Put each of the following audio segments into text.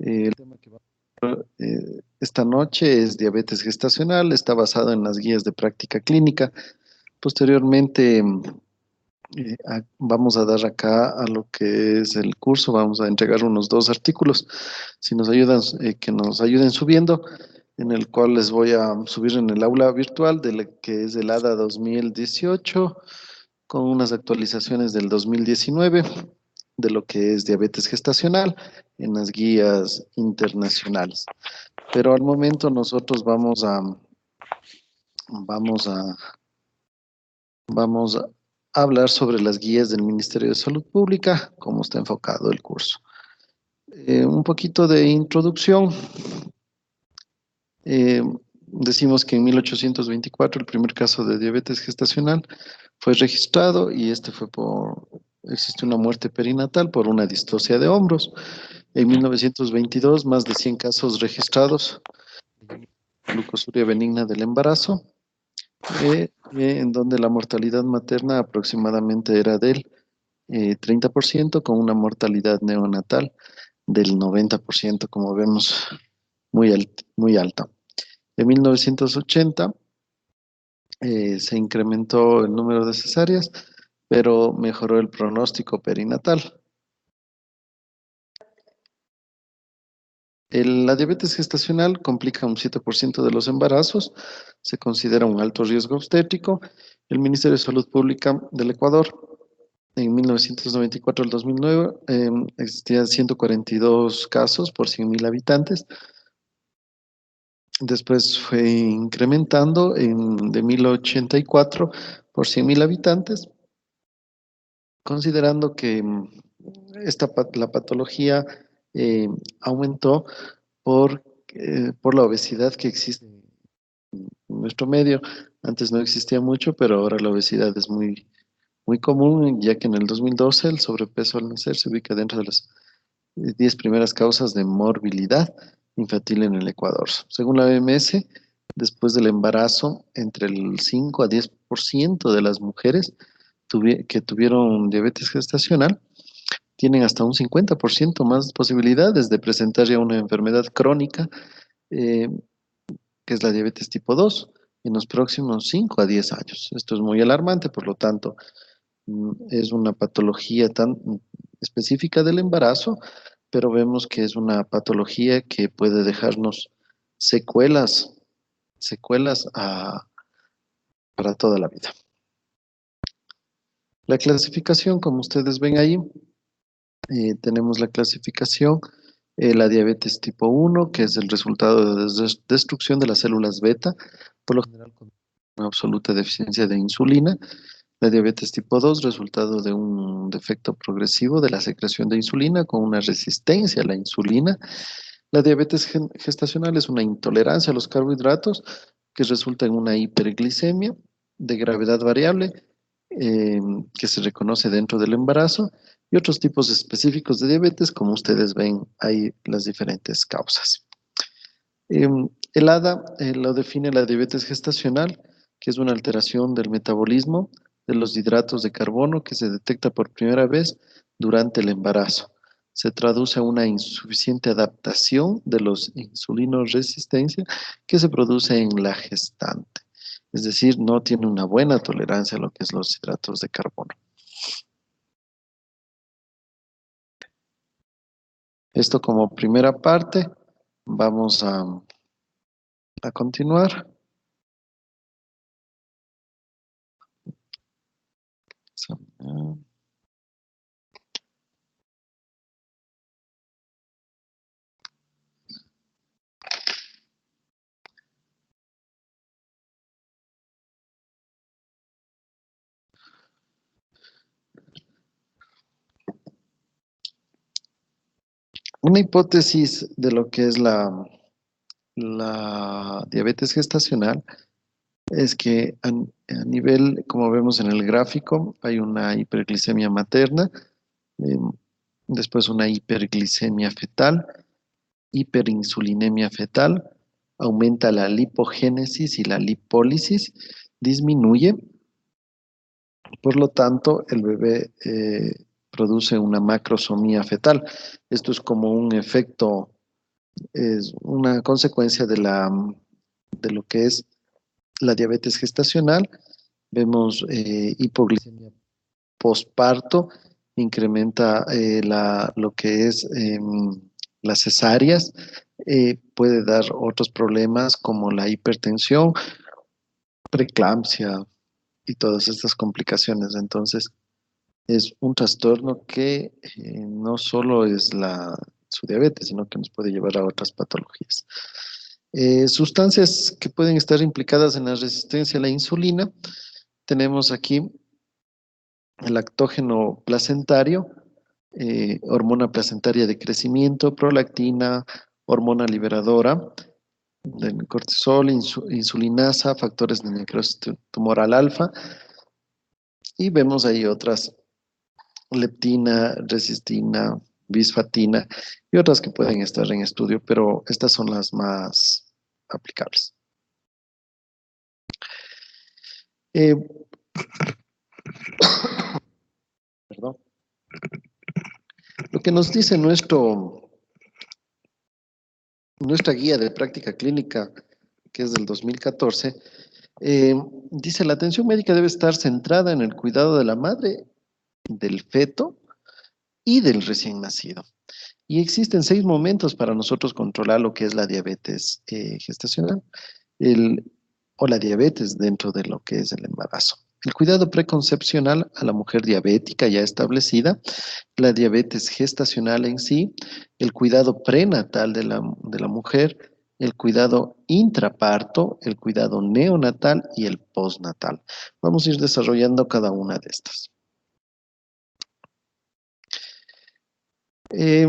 El tema que vamos a ver esta noche es diabetes gestacional, está basado en las guías de práctica clínica. Posteriormente, vamos a dar acá a lo que es el curso, vamos a entregar unos 2 artículos, si nos ayudan, que nos ayuden subiendo, en el cual les voy a subir en el aula virtual de la que es el ADA 2018, con unas actualizaciones del 2019 de lo que es diabetes gestacional en las guías internacionales. Pero al momento nosotros vamos a, vamos a hablar sobre las guías del Ministerio de Salud Pública, cómo está enfocado el curso. Un poquito de introducción. Eh, Decimos que en 1824 el primer caso de diabetes gestacional fue registrado y este fue existe una muerte perinatal por una distocia de hombros. En 1922, más de 100 casos registrados de glucosuria benigna del embarazo, en donde la mortalidad materna aproximadamente era del 30%, con una mortalidad neonatal del 90%, como vemos, muy alta. En 1980 se incrementó el número de cesáreas, pero mejoró el pronóstico perinatal. La diabetes gestacional complica un 7% de los embarazos, se considera un alto riesgo obstétrico. El Ministerio de Salud Pública del Ecuador, en 1994 al 2009, existían 142 casos por 100.000 habitantes. Después fue incrementando de 1084 por 100.000 habitantes, considerando que la patología eh, aumentó por la obesidad que existe en nuestro medio. Antes no existía mucho, pero ahora la obesidad es muy común, ya que en el 2012 el sobrepeso al nacer se ubica dentro de las 10 primeras causas de morbilidad infantil en el Ecuador. Según la OMS, después del embarazo, entre el 5 a 10% de las mujeres que tuvieron diabetes gestacional tienen hasta un 50% más posibilidades de presentar ya una enfermedad crónica, eh, que es la diabetes tipo 2, en los próximos 5 a 10 años. Esto es muy alarmante, por lo tanto, es una patología tan específica del embarazo, pero vemos que es una patología que puede dejarnos secuelas, secuelas para toda la vida. La clasificación, como ustedes ven ahí, tenemos la clasificación, la diabetes tipo 1, que es el resultado de destrucción de las células beta, por lo general con una absoluta deficiencia de insulina. La diabetes tipo 2, resultado de un defecto progresivo de la secreción de insulina con una resistencia a la insulina. La diabetes gestacional es una intolerancia a los carbohidratos que resulta en una hiperglicemia de gravedad variable, eh, que se reconoce dentro del embarazo, y otros tipos específicos de diabetes, como ustedes ven, hay las diferentes causas. El ADA lo define la diabetes gestacional, que es una alteración del metabolismo de los hidratos de carbono que se detecta por primera vez durante el embarazo. Se traduce a una insuficiente adaptación de los insulinos resistencia que se produce en la gestante. Es decir, no tiene una buena tolerancia a lo que es los hidratos de carbono. Esto como primera parte. Vamos a continuar. Una hipótesis de lo que es la diabetes gestacional es que a nivel, como vemos en el gráfico, hay una hiperglicemia materna, eh, después una hiperglicemia fetal, hiperinsulinemia fetal, aumenta la lipogénesis y la lipólisis, disminuye, por lo tanto, el bebé produce una macrosomía fetal. Esto es como un efecto es una consecuencia de lo que es la diabetes gestacional. Vemos hipoglicemia posparto, incrementa lo que es las cesáreas, puede dar otros problemas como la hipertensión, preeclampsia y todas estas complicaciones. Entonces, es un trastorno que no solo es su diabetes, sino que nos puede llevar a otras patologías. Sustancias que pueden estar implicadas en la resistencia a la insulina. Tenemos aquí el lactógeno placentario, hormona placentaria de crecimiento, prolactina, hormona liberadora del cortisol, insulinasa, factores de necrosis tumoral alfa, y vemos ahí otras, leptina, resistina, bisfatina y otras que pueden estar en estudio, pero estas son las más aplicables. Eh, Perdón. Lo que nos dice nuestra guía de práctica clínica, que es del 2014, eh, dice: la atención médica debe estar centrada en el cuidado de la madre, del feto y del recién nacido. Y existen 6 momentos para nosotros controlar lo que es la diabetes gestacional el, o la diabetes dentro de lo que es el embarazo. El cuidado preconcepcional a la mujer diabética ya establecida, la diabetes gestacional en sí, el cuidado prenatal de la mujer, el cuidado intraparto, el cuidado neonatal y el postnatal. Vamos a ir desarrollando cada una de estas. Eh,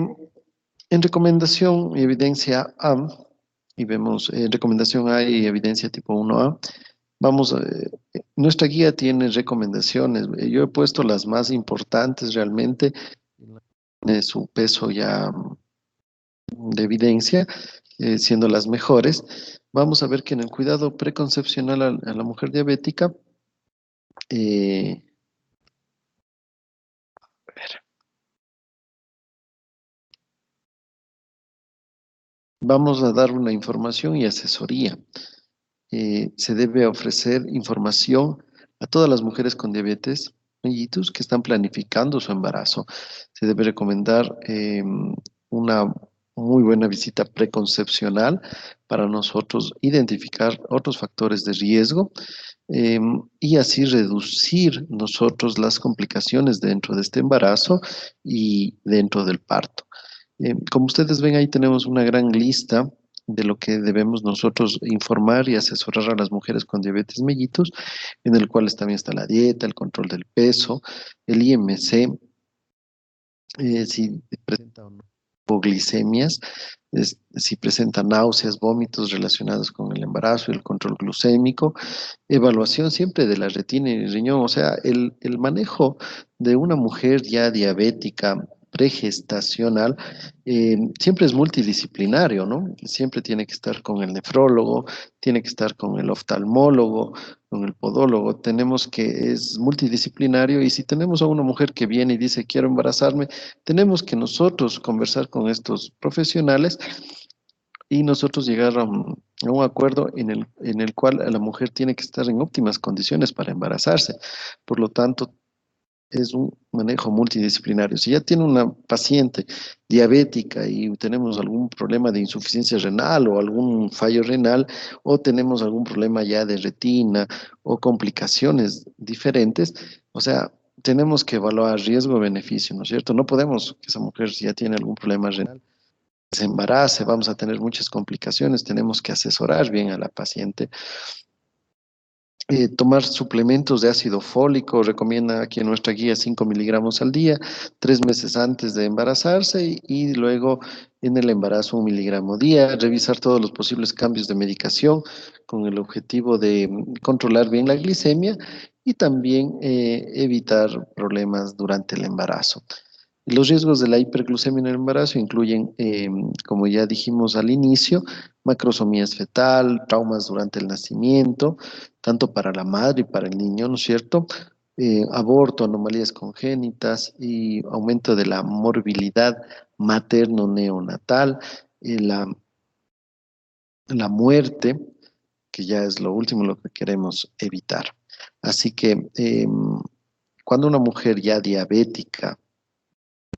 en recomendación y evidencia A, y vemos recomendación A y evidencia tipo 1A, nuestra guía tiene recomendaciones. Yo he puesto las más importantes realmente, de su peso ya de evidencia, siendo las mejores. Vamos a ver que en el cuidado preconcepcional a la mujer diabética, eh, vamos a dar una información y asesoría. Se debe ofrecer información a todas las mujeres con diabetes mellitus que están planificando su embarazo. Se debe recomendar una muy buena visita preconcepcional para nosotros identificar otros factores de riesgo, y así reducir nosotros las complicaciones dentro de este embarazo y dentro del parto. Como ustedes ven, ahí tenemos una gran lista de lo que debemos nosotros informar y asesorar a las mujeres con diabetes mellitus, en el cual también está la dieta, el control del peso, el IMC, si presenta o no hipoglicemias, si presenta náuseas, vómitos relacionados con el embarazo y el control glucémico, evaluación siempre de la retina y el riñón. O sea, el manejo de una mujer ya diabética pregestacional siempre es multidisciplinario, ¿no? Siempre tiene que estar con el nefrólogo, tiene que estar con el oftalmólogo, con el podólogo. Tenemos que es multidisciplinario, y si tenemos a una mujer que viene y dice quiero embarazarme, tenemos que nosotros conversar con estos profesionales y nosotros llegar a un acuerdo en el cual la mujer tiene que estar en óptimas condiciones para embarazarse. Por lo tanto, es un manejo multidisciplinario. Si ya tiene una paciente diabética y tenemos algún problema de insuficiencia renal o algún fallo renal, o tenemos algún problema ya de retina o complicaciones diferentes, o sea, tenemos que evaluar riesgo-beneficio, ¿no es cierto? No podemos que esa mujer, si ya tiene algún problema renal, se embarace, vamos a tener muchas complicaciones, tenemos que asesorar bien a la paciente. Tomar suplementos de ácido fólico, recomienda aquí en nuestra guía 5 miligramos al día, 3 meses antes de embarazarse y luego en el embarazo 1 miligramo día. Revisar todos los posibles cambios de medicación con el objetivo de controlar bien la glicemia y también evitar problemas durante el embarazo. Los riesgos de la hiperglucemia en el embarazo incluyen, como ya dijimos al inicio, macrosomías fetal, traumas durante el nacimiento, tanto para la madre y para el niño, ¿no es cierto? Aborto, anomalías congénitas y aumento de la morbilidad materno-neonatal, la la muerte, que ya es lo último lo que queremos evitar. Así que cuando una mujer ya diabética,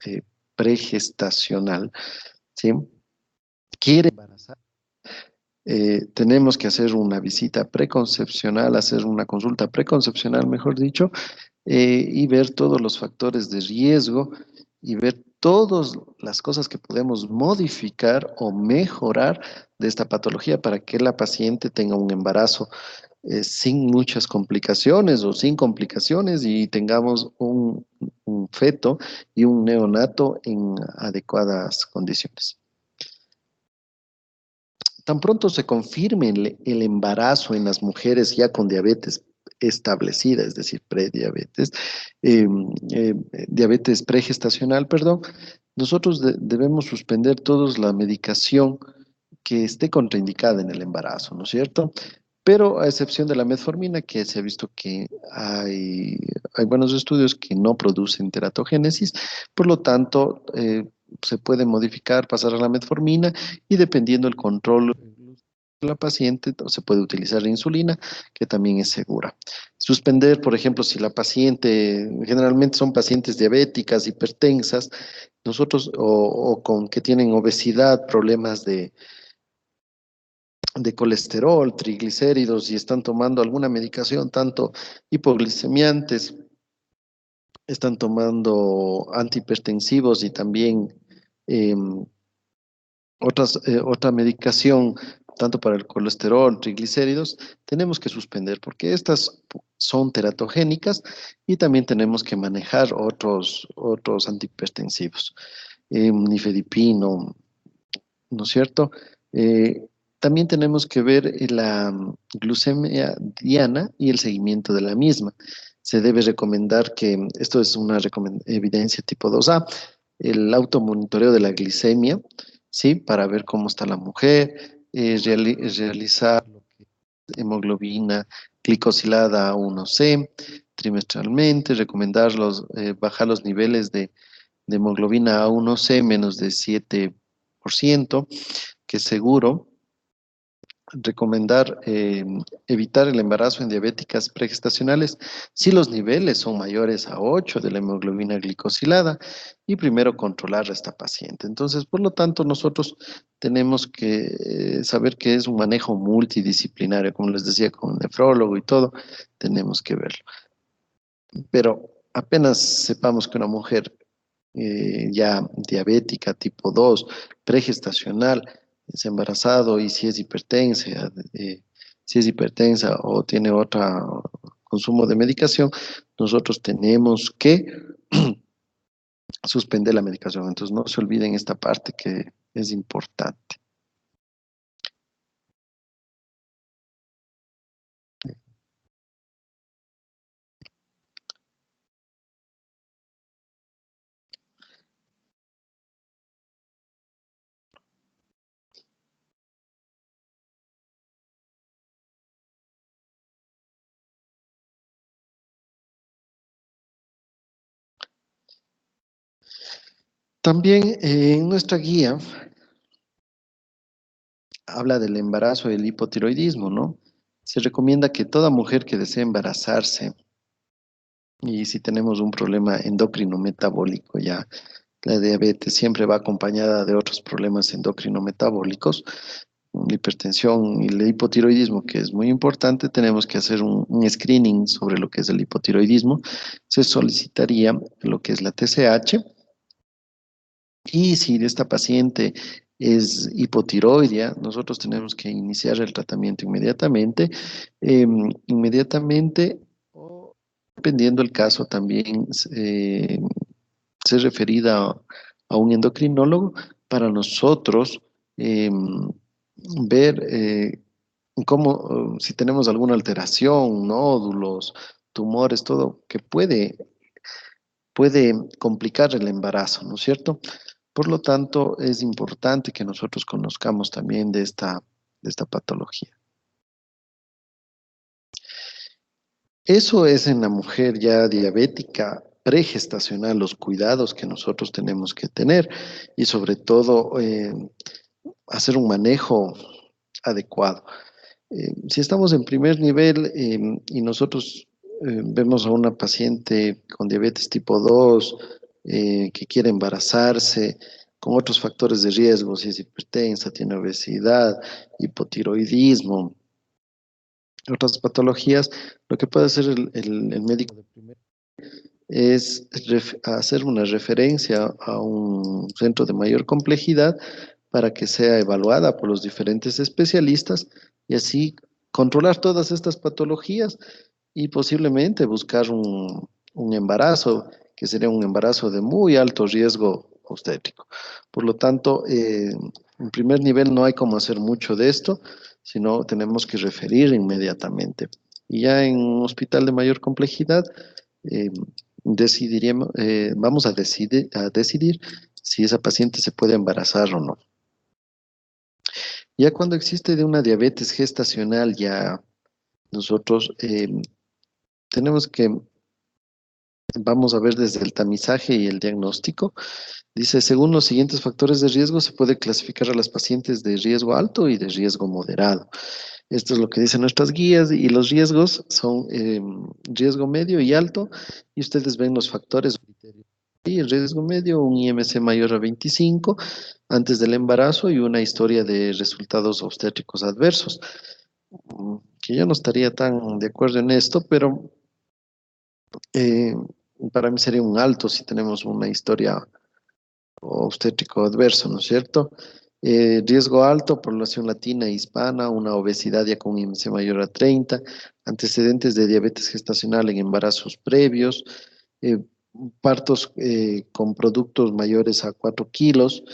eh, pregestacional, ¿sí? quiere embarazar, tenemos que hacer una visita preconcepcional, hacer una consulta preconcepcional, mejor dicho, y ver todos los factores de riesgo y ver todas las cosas que podemos modificar o mejorar de esta patología para que la paciente tenga un embarazo sin muchas complicaciones o sin complicaciones y tengamos un feto y un neonato en adecuadas condiciones. Tan pronto se confirme el embarazo en las mujeres ya con diabetes establecida, es decir, prediabetes, eh, diabetes pregestacional, perdón, nosotros debemos suspender todos la medicación que esté contraindicada en el embarazo, ¿no es cierto? Pero a excepción de la metformina, que se ha visto que hay buenos estudios que no producen teratogénesis, por lo tanto, se puede modificar, pasar a la metformina y dependiendo del control de la paciente, se puede utilizar insulina, que también es segura. Suspender, por ejemplo, si la paciente, generalmente son pacientes diabéticas, hipertensas, nosotros, o con que tienen obesidad, problemas de colesterol, triglicéridos y están tomando alguna medicación, tanto hipoglicemiantes, están tomando antihipertensivos y también otra medicación, tanto para el colesterol, triglicéridos, tenemos que suspender porque estas son teratogénicas y también tenemos que manejar otros antihipertensivos, nifedipino, ¿no es cierto? También tenemos que ver la glucemia diana y el seguimiento de la misma. Se debe recomendar que, esto es una evidencia tipo 2A, el automonitoreo de la glicemia, ¿sí? Para ver cómo está la mujer, realizar lo que es hemoglobina glicosilada A1C trimestralmente, bajar los niveles de hemoglobina A1C menos de 7%, que es seguro. Recomendar evitar el embarazo en diabéticas pregestacionales si los niveles son mayores a 8 de la hemoglobina glicosilada y primero controlar a esta paciente. Entonces, por lo tanto, nosotros tenemos que saber que es un manejo multidisciplinario, como les decía, con un nefrólogo y todo, tenemos que verlo. Pero apenas sepamos que una mujer ya diabética tipo 2 pregestacional, es embarazado y si es hipertensa o tiene otro consumo de medicación, nosotros tenemos que suspender la medicación. Entonces no se olviden esta parte que es importante. También en nuestra guía habla del embarazo y el hipotiroidismo, ¿no? Se recomienda que toda mujer que desee embarazarse y si tenemos un problema endocrino metabólico ya, la diabetes siempre va acompañada de otros problemas endocrino metabólicos, la hipertensión y el hipotiroidismo, que es muy importante, tenemos que hacer un screening sobre lo que es el hipotiroidismo. Se solicitaría lo que es la TSH y si esta paciente es hipotiroidea, nosotros tenemos que iniciar el tratamiento inmediatamente o dependiendo el caso también ser referida a un endocrinólogo para nosotros ver si tenemos alguna alteración, nódulos, tumores, todo que puede complicar el embarazo, ¿no es cierto? Por lo tanto, es importante que nosotros conozcamos también de esta patología. Eso es en la mujer ya diabética pregestacional, los cuidados que nosotros tenemos que tener y sobre todo hacer un manejo adecuado. Si estamos en primer nivel y nosotros vemos a una paciente con diabetes tipo 2 que quiere embarazarse, con otros factores de riesgo, si es hipertensa, tiene obesidad, hipotiroidismo, otras patologías, lo que puede hacer el médico de primer es hacer una referencia a un centro de mayor complejidad para que sea evaluada por los diferentes especialistas y así controlar todas estas patologías y posiblemente buscar un embarazo, que sería un embarazo de muy alto riesgo obstétrico. Por lo tanto, en primer nivel no hay cómo hacer mucho de esto, sino tenemos que referir inmediatamente. Y ya en un hospital de mayor complejidad, eh, vamos a decidir si esa paciente se puede embarazar o no. Ya cuando existe de una diabetes gestacional, ya nosotros tenemos que, vamos a ver desde el tamizaje y el diagnóstico. Dice, según los siguientes factores de riesgo, se puede clasificar a las pacientes de riesgo alto y de riesgo moderado. Esto es lo que dicen nuestras guías y los riesgos son riesgo medio y alto y ustedes ven los factores. Y el riesgo medio, un IMC mayor a 25 antes del embarazo y una historia de resultados obstétricos adversos. Que yo no estaría tan de acuerdo en esto, pero eh, para mí sería un alto si tenemos una historia obstétrico adverso, ¿no es cierto? Riesgo alto, población latina e hispana, una obesidad ya con IMC mayor a 30, antecedentes de diabetes gestacional en embarazos previos, eh, partos con productos mayores a 4 kilos,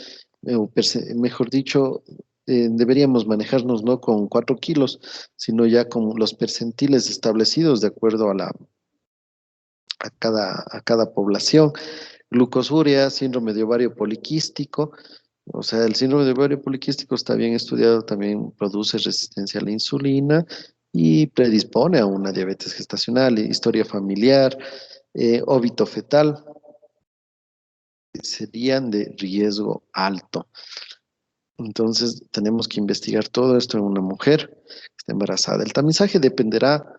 mejor dicho, deberíamos manejarnos no con 4 kilos, sino ya con los percentiles establecidos de acuerdo a cada población. Glucosuria, síndrome de ovario poliquístico, o sea, el síndrome de ovario poliquístico está bien estudiado, también produce resistencia a la insulina y predispone a una diabetes gestacional, historia familiar, óbito fetal, serían de riesgo alto. Entonces, tenemos que investigar todo esto en una mujer que está embarazada. El tamizaje dependerá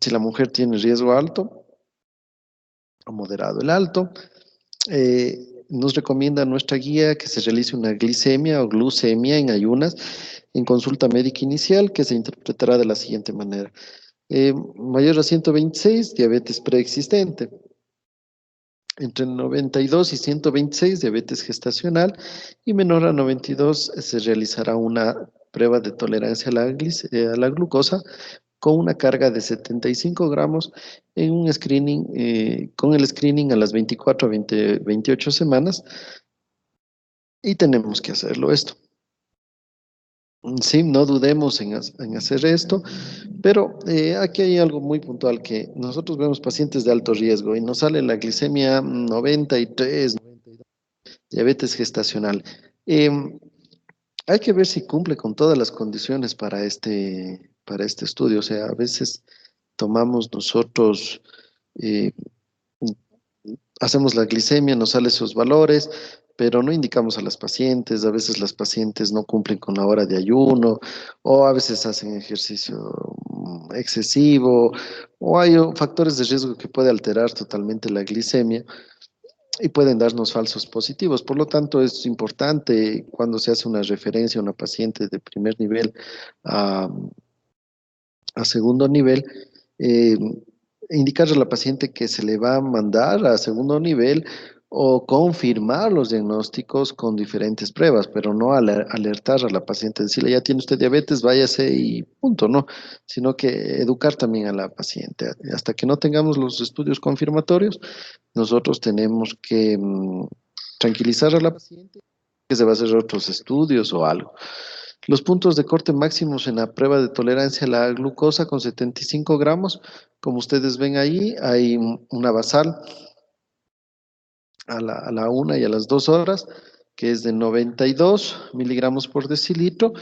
si la mujer tiene riesgo alto o moderado. El alto nos recomienda nuestra guía que se realice una glicemia o glucemia en ayunas en consulta médica inicial que se interpretará de la siguiente manera. Mayor a 126, diabetes preexistente. Entre 92 y 126, diabetes gestacional. Y menor a 92, se realizará una prueba de tolerancia a a la glucosa con una carga de 75 gramos en un screening, con el screening a las 24 a 28 semanas. Y tenemos que hacerlo esto. Sí, no dudemos en hacer esto, pero aquí hay algo muy puntual que nosotros vemos pacientes de alto riesgo y nos sale la glicemia 93, 92, diabetes gestacional. Em, Hay que ver si cumple con todas las condiciones para este estudio. O sea, a veces tomamos nosotros eh, hacemos la glicemia, nos salen sus valores, pero no indicamos a las pacientes, a veces las pacientes no cumplen con la hora de ayuno, o a veces hacen ejercicio excesivo, o hay factores de riesgo que puede alterar totalmente la glicemia y pueden darnos falsos positivos. Por lo tanto, es importante cuando se hace una referencia a una paciente de primer nivel a, a segundo nivel, eh, indicarle a la paciente que se le va a mandar a segundo nivel o confirmar los diagnósticos con diferentes pruebas, pero no alertar a la paciente, decirle, ya tiene usted diabetes, váyase y punto, no, sino que educar también a la paciente. Hasta que no tengamos los estudios confirmatorios, nosotros tenemos que tranquilizar a la paciente que se va a hacer otros estudios o algo. Los puntos de corte máximos en la prueba de tolerancia a la glucosa con 75 gramos, como ustedes ven ahí, hay una basal a la 1 y a las 2 horas, que es de 92 miligramos por decilitro,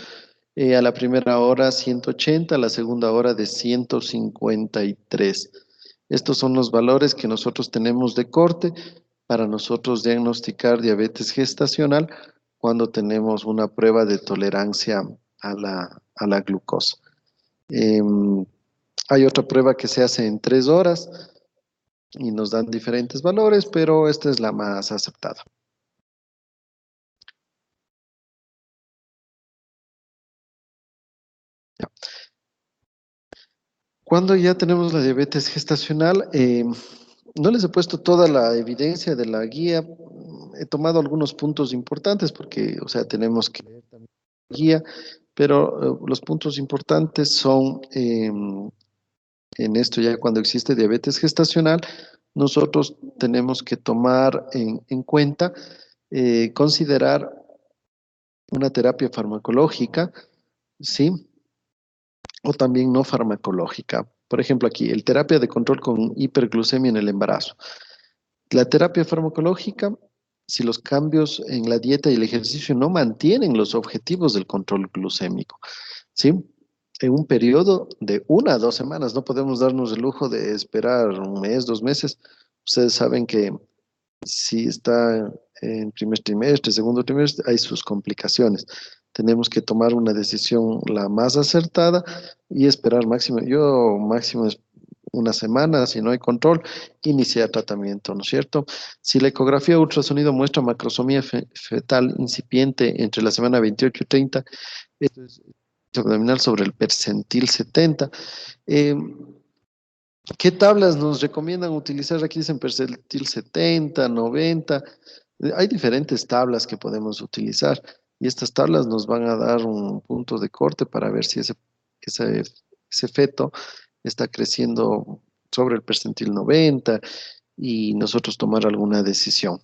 a la primera hora 180, a la segunda hora de 153. Estos son los valores que nosotros tenemos de corte para nosotros diagnosticar diabetes gestacional cuando tenemos una prueba de tolerancia a la glucosa. Em, Hay otra prueba que se hace en 3 horas y nos dan diferentes valores, pero esta es la más aceptada. Ya. Cuando ya tenemos la diabetes gestacional, no les he puesto toda la evidencia de la guía. He tomado algunos puntos importantes porque, o sea, tenemos que leer también la guía, pero los puntos importantes son en esto ya cuando existe diabetes gestacional, nosotros tenemos que tomar en cuenta, considerar una terapia farmacológica, ¿sí? O también no farmacológica. Por ejemplo, aquí, el terapia de control con hiperglucemia en el embarazo. La terapia farmacológica, si los cambios en la dieta y el ejercicio no mantienen los objetivos del control glucémico, ¿sí? En un periodo de 1 a 2 semanas, no podemos darnos el lujo de esperar un mes, 2 meses. Ustedes saben que si está en primer trimestre, segundo trimestre, hay sus complicaciones. Tenemos que tomar una decisión la más acertada y esperar máximo, yo máximo es 1 semana, si no hay control, iniciar tratamiento, ¿no es cierto? Si la ecografía ultrasonido muestra macrosomía fetal incipiente entre la semana 28 y 30, esto es abdominal sobre el percentil 70. Eh, ¿Qué tablas nos recomiendan utilizar? Aquí dicen percentil 70, 90. Hay diferentes tablas que podemos utilizar y estas tablas nos van a dar un punto de corte para ver si ese, ese feto está creciendo sobre el percentil 90 y nosotros tomar alguna decisión.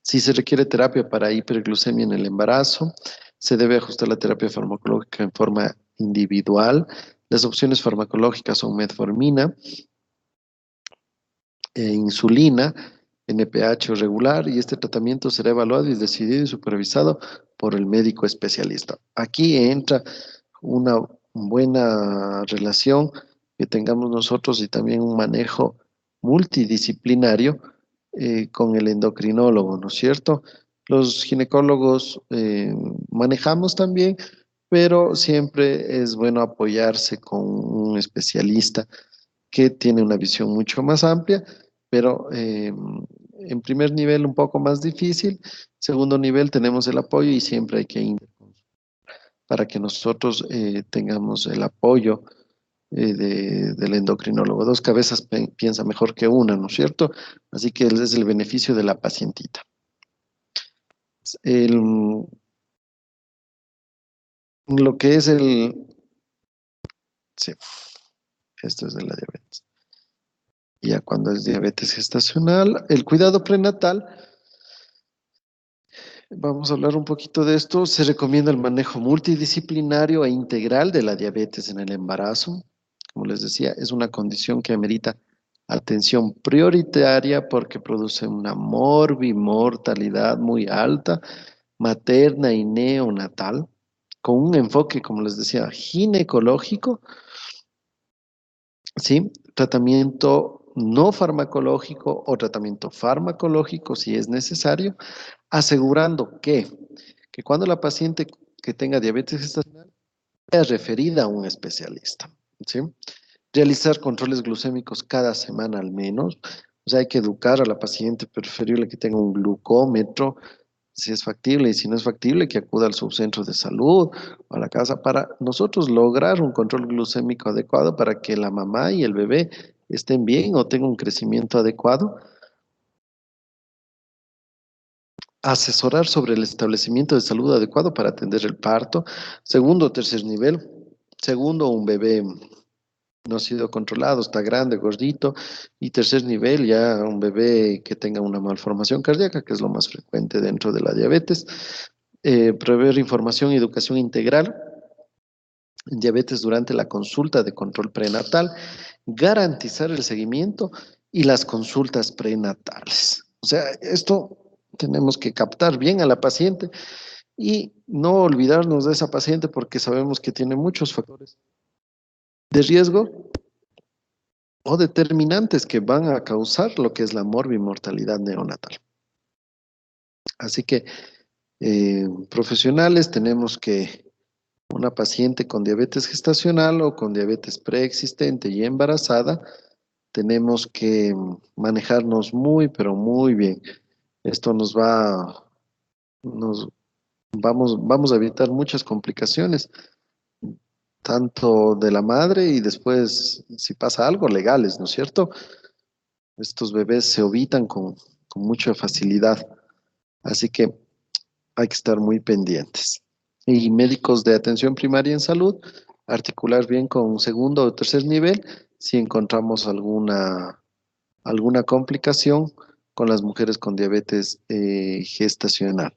Si se requiere terapia para hiperglucemia en el embarazo, se debe ajustar la terapia farmacológica en forma individual. Las opciones farmacológicas son metformina, insulina, NPH regular, y este tratamiento será evaluado y decidido y supervisado por el médico especialista. Aquí entra una buena relación que tengamos nosotros y también un manejo multidisciplinario con el endocrinólogo, ¿no es cierto? Los ginecólogos manejamos también, pero siempre es bueno apoyarse con un especialista que tiene una visión mucho más amplia, pero en primer nivel un poco más difícil, segundo nivel tenemos el apoyo y siempre hay que para que nosotros tengamos el apoyo del endocrinólogo. Dos cabezas piensa mejor que una, ¿no es cierto? Así que es el beneficio de la pacientita. El- lo que es sí, esto es de la diabetes. Ya cuando es diabetes gestacional, el cuidado prenatal. Vamos a hablar un poquito de esto. Se recomienda el manejo multidisciplinario e integral de la diabetes en el embarazo. Como les decía, es una condición que amerita atención prioritaria porque produce una morbimortalidad muy alta, materna y neonatal, con un enfoque, como les decía, ginecológico, ¿sí? Tratamiento no farmacológico o tratamiento farmacológico si es necesario, asegurando que cuando la paciente que tenga diabetes gestacional sea referida a un especialista, ¿sí? Realizar controles glucémicos cada semana al menos, o sea, hay que educar a la paciente, preferible que tenga un glucómetro, si es factible, y si no es factible, que acuda al subcentro de salud o a la casa para nosotros lograr un control glucémico adecuado para que la mamá y el bebé estén bien o tengan un crecimiento adecuado. Asesorar sobre el establecimiento de salud adecuado para atender el parto. Segundo o tercer nivel. Segundo, un bebé no ha sido controlado, está grande, gordito. Y tercer nivel, ya un bebé que tenga una malformación cardíaca, que es lo más frecuente dentro de la diabetes. Proveer información y educación integral en diabetes durante la consulta de control prenatal. Garantizar el seguimiento y las consultas prenatales. O sea, esto tenemos que captar bien a la paciente y no olvidarnos de esa paciente porque sabemos que tiene muchos factores de riesgo o determinantes que van a causar lo que es la morbimortalidad neonatal. Así que profesionales tenemos que Una paciente con diabetes gestacional o con diabetes preexistente y embarazada, tenemos que manejarnos muy, pero muy bien. Esto nos vamos a evitar muchas complicaciones, tanto de la madre y después, si pasa algo, legales, ¿no es cierto? Estos bebés se ovitan con mucha facilidad, así que hay que estar muy pendientes. Y médicos de atención primaria en salud, articular bien con segundo o tercer nivel si encontramos alguna complicación con las mujeres con diabetes gestacional.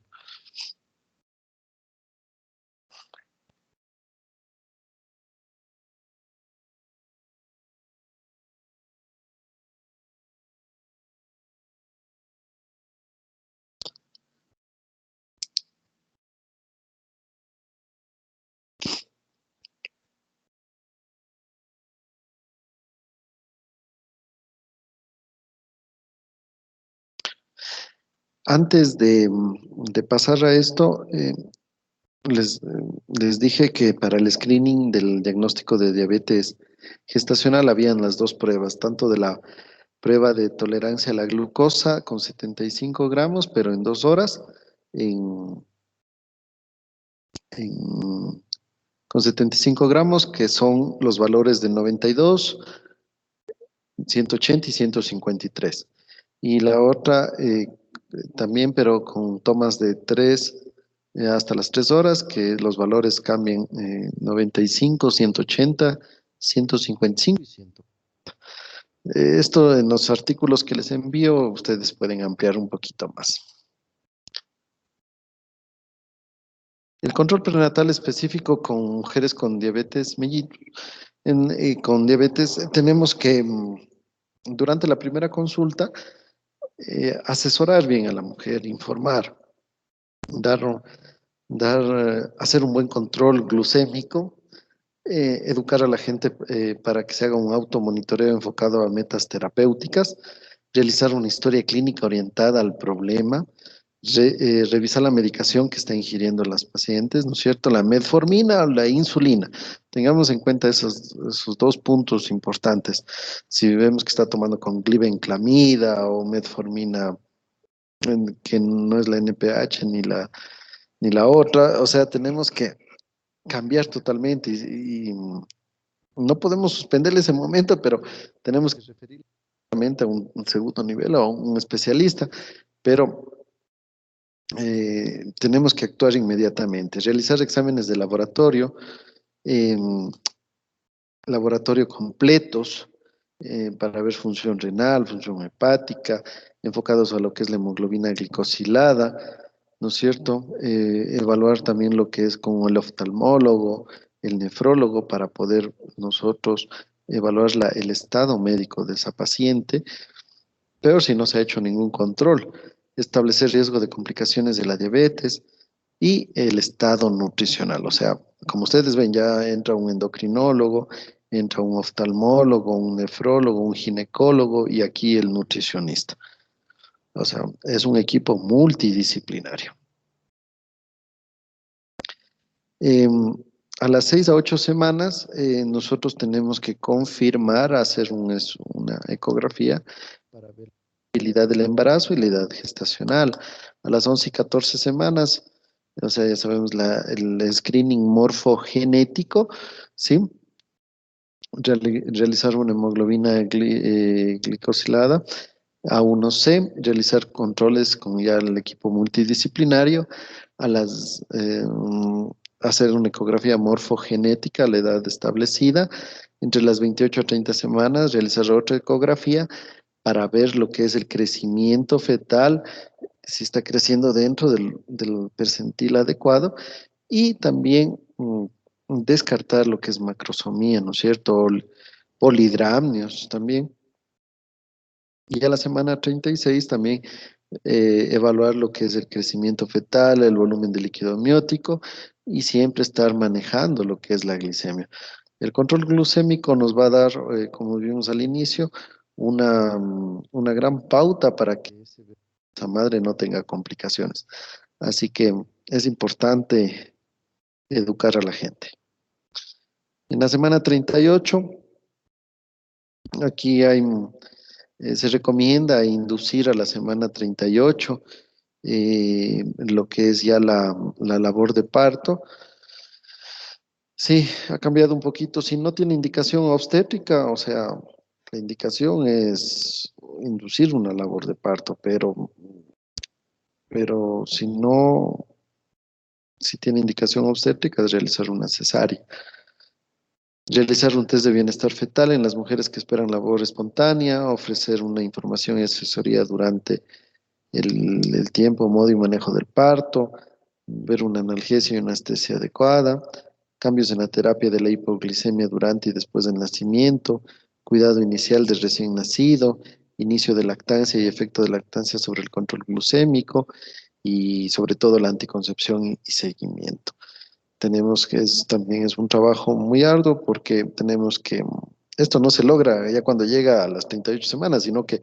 Antes de pasar a esto, les, les dije que para el screening del diagnóstico de diabetes gestacional habían las dos pruebas, tanto de la prueba de tolerancia a la glucosa con 75 gramos, pero en 2 horas, en, en- con 75 gramos, que son los valores de 92, 180 y 153. Y la otra también, pero con tomas de 3 hasta las 3 horas, que los valores cambian 95, 180, 155 y 100. Esto en los artículos que les envío, ustedes pueden ampliar un poquito más. El control prenatal específico con mujeres con diabetes mellitus. Con diabetes tenemos que, durante la primera consulta, asesorar bien a la mujer, informar, dar, hacer un buen control glucémico, educar a la gente para que se haga un automonitoreo enfocado a metas terapéuticas, realizar una historia clínica orientada al problema, revisar la medicación que está ingiriendo las pacientes, ¿no es cierto? La metformina o la insulina. Tengamos en cuenta esos dos puntos importantes. Si vemos que está tomando con glibenclamida o metformina, que no es la NPH ni la otra, o sea, tenemos que cambiar totalmente y no podemos suspenderle ese momento, pero tenemos que referir a un segundo nivel o a un especialista, pero tenemos que actuar inmediatamente, realizar exámenes de laboratorio completos para ver función renal, función hepática, enfocados a lo que es la hemoglobina glicosilada, ¿no es cierto? Evaluar también lo que es con el oftalmólogo, el nefrólogo, para poder nosotros evaluar el estado médico de esa paciente, pero si no se ha hecho ningún control, establecer riesgo de complicaciones de la diabetes y el estado nutricional. O sea, como ustedes ven, ya entra un endocrinólogo, entra un oftalmólogo, un nefrólogo, un ginecólogo y aquí el nutricionista. O sea, es un equipo multidisciplinario. Em, a las 6 a 8 semanas, nosotros tenemos que confirmar, hacer una ecografía para ver la habilidad del embarazo y la edad gestacional. A las 11 y 14 semanas, o sea, ya sabemos el screening morfogenético, ¿sí? Realizar una hemoglobina glicosilada A1C, realizar controles con ya el equipo multidisciplinario, a hacer una ecografía morfogenética a la edad establecida, entre las 28 a 30 semanas, realizar otra ecografía para ver lo que es el crecimiento fetal, si está creciendo dentro del percentil adecuado, y también descartar lo que es macrosomía, ¿no es cierto? O polidramnios también. Y a la semana 36 también evaluar lo que es el crecimiento fetal, el volumen de líquido amniótico y siempre estar manejando lo que es la glicemia. El control glucémico nos va a dar, como vimos al inicio, una gran pauta para que esa madre no tenga complicaciones. Así que es importante educar a la gente. En la semana 38, aquí se recomienda inducir a la semana 38 lo que es ya la labor de parto. Sí, ha cambiado un poquito. Si no tiene indicación obstétrica, o sea, la indicación es inducir una labor de parto, pero si no, si tiene indicación obstétrica, es realizar una cesárea. Realizar un test de bienestar fetal en las mujeres que esperan labor espontánea, ofrecer una información y asesoría durante el tiempo, modo y manejo del parto, ver una analgesia y una anestesia adecuada, cambios en la terapia de la hipoglicemia durante y después del nacimiento, cuidado inicial del recién nacido, inicio de lactancia y efecto de lactancia sobre el control glucémico y sobre todo la anticoncepción y seguimiento. Tenemos que también es un trabajo muy arduo porque tenemos que, esto no se logra ya cuando llega a las 38 semanas, sino que,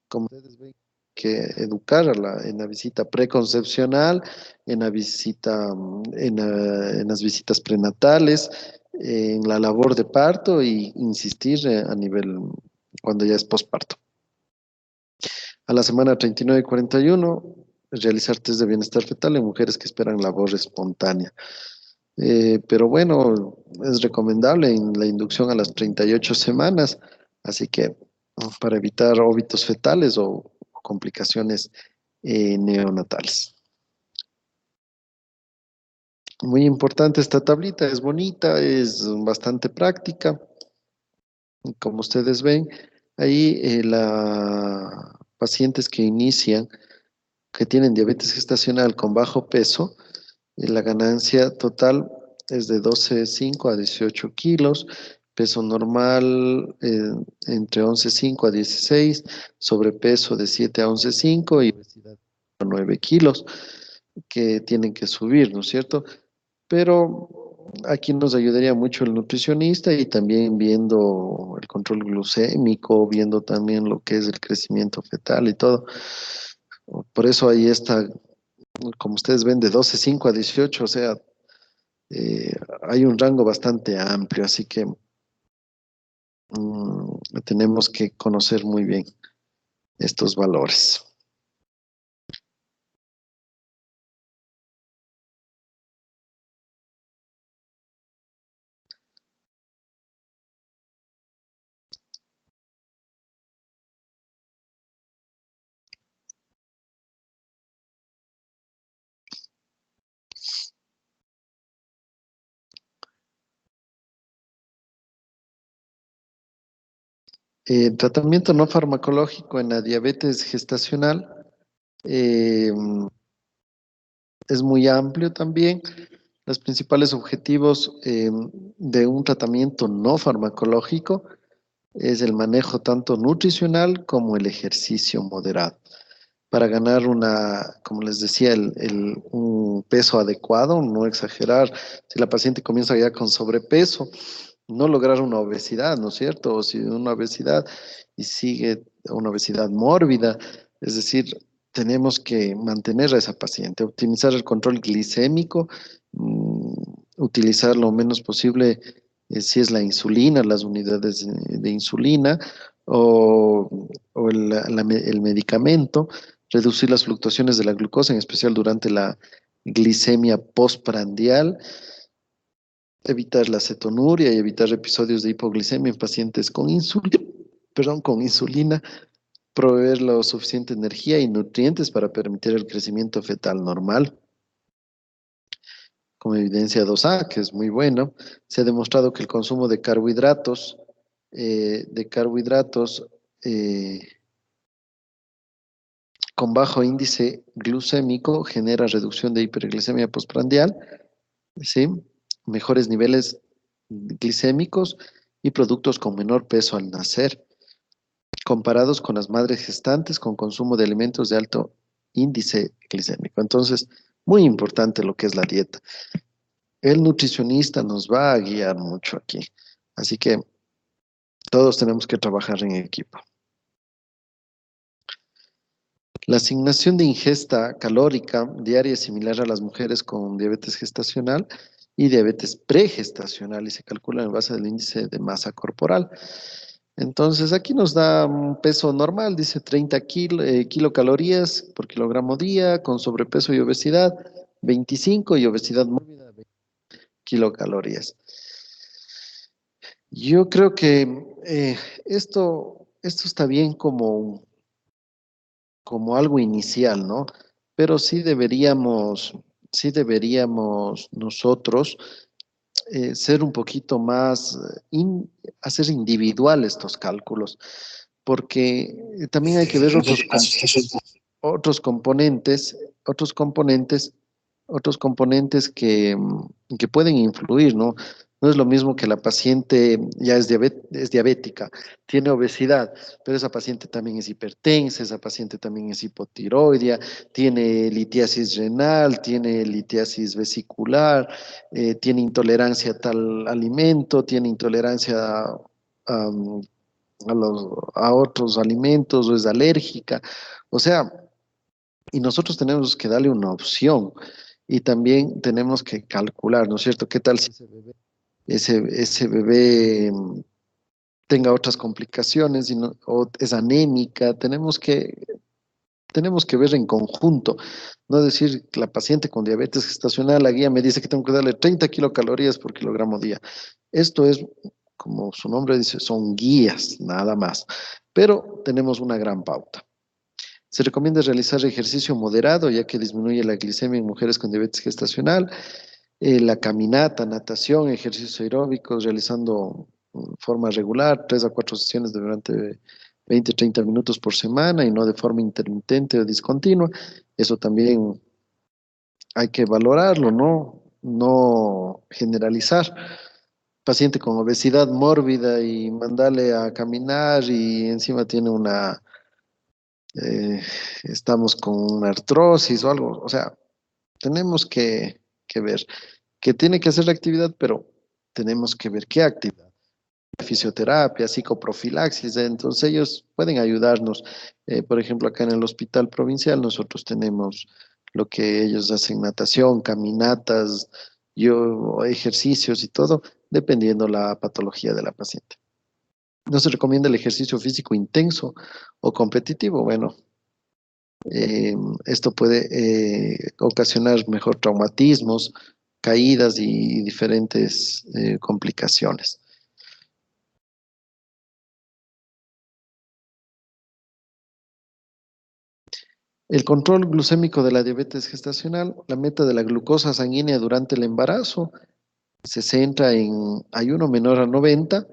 como ustedes ven, que educar en la visita preconcepcional, en la visita, en las visitas prenatales, en la labor de parto y insistir a nivel cuando ya es posparto. A la semana 39 y 41, realizar test de bienestar fetal en mujeres que esperan labor espontánea. Pero bueno, es recomendable en la inducción a las 38 semanas, así que para evitar óbitos fetales o complicaciones neonatales. Muy importante esta tablita, es bonita, es bastante práctica. Como ustedes ven, ahí la pacientes que inician, que tienen diabetes gestacional con bajo peso, la ganancia total es de 12,5 a 18 kilos, peso normal entre 11,5 a 16, sobrepeso de 7 a 11,5 y obesidad de 9 kilos que tienen que subir, ¿no es cierto? Pero aquí nos ayudaría mucho el nutricionista y también viendo el control glucémico, viendo también lo que es el crecimiento fetal y todo. Por eso ahí está, como ustedes ven, de 12,5 a 18, o sea, eh, hay un rango bastante amplio, así que tenemos que conocer muy bien estos valores. Tratamiento no farmacológico en la diabetes gestacional eh, es muy amplio también. Los principales objetivos de un tratamiento no farmacológico es el manejo tanto nutricional como el ejercicio moderado para ganar como les decía, un peso adecuado, no exagerar. Si la paciente comienza ya con sobrepeso, no lograr una obesidad, ¿no es cierto? O si una obesidad y sigue una obesidad mórbida, es decir, tenemos que mantener a esa paciente, optimizar el control glicémico, mm, utilizar lo menos posible, si es la insulina, las unidades de insulina o el medicamento, reducir las fluctuaciones de la glucosa, en especial durante la glicemia postprandial, evitar la cetonuria y evitar episodios de hipoglicemia en pacientes con con insulina, proveer la suficiente energía y nutrientes para permitir el crecimiento fetal normal. Como evidencia 2A, que es muy bueno, se ha demostrado que el consumo de carbohidratos eh, con bajo índice glucémico genera reducción de hiperglicemia postprandial, ¿sí? Mejores niveles glicémicos y productos con menor peso al nacer, comparados con las madres gestantes con consumo de alimentos de alto índice glicémico. Entonces, muy importante lo que es la dieta. El nutricionista nos va a guiar mucho aquí. Así que todos tenemos que trabajar en equipo. La asignación de ingesta calórica diaria es similar a las mujeres con diabetes gestacional y diabetes pregestacional y se calcula en base al índice de masa corporal. Entonces aquí nos da un peso normal, dice 30 kilocalorías por kilogramo día, con sobrepeso y obesidad 25 y obesidad mórbida 20 kilocalorías. Yo creo que esto está bien como algo inicial, ¿no? Pero sí deberíamos nosotros ser un poquito más, hacer individual estos cálculos, porque también hay que ver otros componentes, otros componentes, otros componentes que pueden influir, ¿no? No es lo mismo que la paciente ya es diabética, tiene obesidad, pero esa paciente también es hipertensa, esa paciente también es hipotiroidea, tiene litiasis renal, tiene litiasis vesicular, tiene intolerancia a tal alimento, tiene intolerancia a, a otros alimentos o es alérgica. O sea, y nosotros tenemos que darle una opción y también tenemos que calcular, ¿no es cierto? ¿Qué tal si ese bebé tenga otras complicaciones o es anémica? Tenemos que ver en conjunto, no decir que la paciente con diabetes gestacional, la guía me dice que tengo que darle 30 kilocalorías por kilogramo día. Esto es, como su nombre dice, son guías, nada más, pero tenemos una gran pauta. Se recomienda realizar ejercicio moderado, ya que disminuye la glicemia en mujeres con diabetes gestacional. La caminata, natación, ejercicios aeróbicos, realizando forma regular, 3 a 4 sesiones durante 20 a 30 minutos por semana y no de forma intermitente o discontinua. Eso también hay que valorarlo, ¿no? No generalizar. Paciente con obesidad mórbida y mandarle a caminar y encima tiene eh, estamos con una artrosis o algo. O sea, tenemos que ver que tiene que hacer la actividad, pero tenemos que ver qué actividad. Fisioterapia, psicoprofilaxis, entonces ellos pueden ayudarnos. Por ejemplo, acá en el hospital provincial nosotros tenemos lo que ellos hacen, natación, caminatas, yo, ejercicios y todo, dependiendo la patología de la paciente. No se recomienda el ejercicio físico intenso o competitivo. Bueno, esto puede ocasionar mejor traumatismos, caídas y diferentes complicaciones. El control glucémico de la diabetes gestacional, la meta de la glucosa sanguínea durante el embarazo se centra en ayuno menor a 90